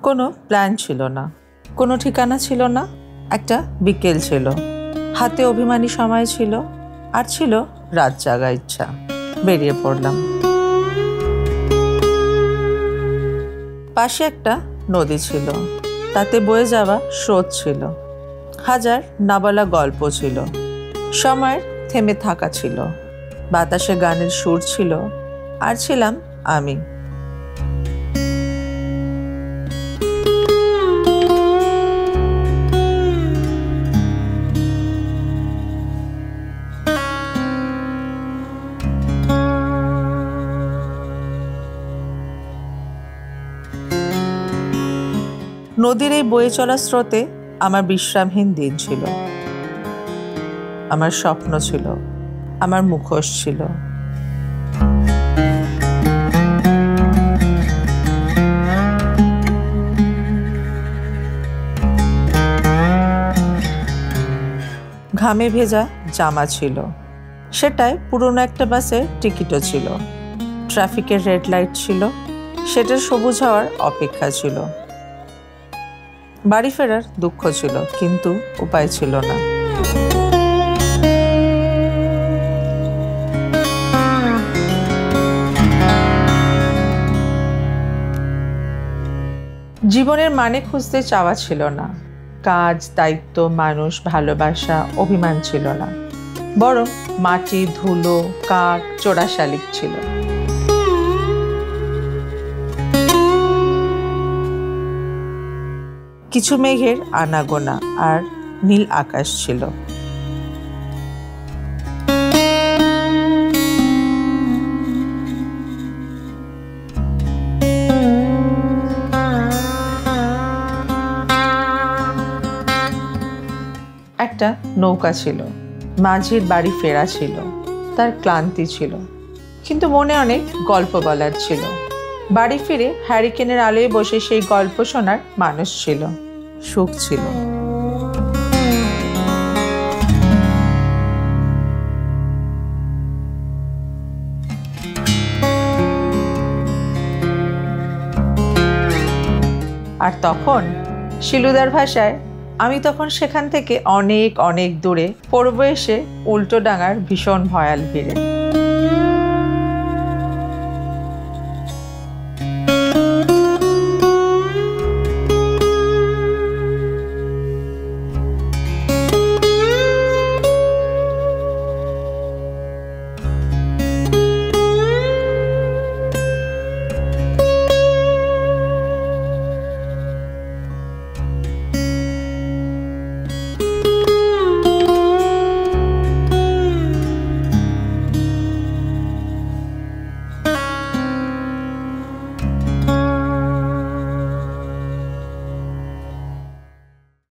কোনো প্ল্যান ছিল না, কোনো ঠিকানা ছিল না। একটা বিকেল ছিল, হাতে অভিমানী সময় ছিল, আর ছিল রাত জাগা ইচ্ছা। বেরিয়ে পড়লাম। পাশে একটা নদী ছিল, তাতে বয়ে যাওয়া স্রোত ছিল, হাজার না বলা গল্প ছিল, সময়ের থেমে থাকা ছিল, বাতাসে গানের সুর ছিল, আর ছিলাম আমি। নদীর এই বয়ে চলা স্রোতে আমার বিশ্রামহীন দিন ছিল, আমার স্বপ্ন ছিল, আমার মুখোশ ছিল। ঘামে ভেজা জামা ছিল, সেটাই পুরনো একটা বাসের টিকিটও ছিল। ট্রাফিকের রেড লাইট ছিল, সেটার সবুজ হওয়ার অপেক্ষা ছিল। বাড়ি ফেরার দুঃখ ছিল, কিন্তু উপায় ছিল না। জীবনের মানে খুঁজতে চাওয়া ছিল না, কাজ, দায়িত্ব, মানুষ, ভালোবাসা, অভিমান ছিল না, বরং মাটি, ধুলো, কাক, চোরা শালিক ছিল। কিছু মেঘের আনাগোনা আর নীল আকাশ ছিল। একটা নৌকা ছিল, মাঝির বাড়ি ফেরা ছিল, তার ক্লান্তি ছিল, কিন্তু মনে অনেক গল্প বলার ছিল। বাড়ি ফিরে হ্যারিকেনের আলোয় বসে সেই গল্প শোনার মানুষ ছিল, সুখ ছিল। আর তখন শিলুদার ভাষায় আমি তখন সেখান থেকে অনেক অনেক দূরে পড়বো এসে উল্টো ডাঙার ভীষণ ভয়াল ভিড়ে।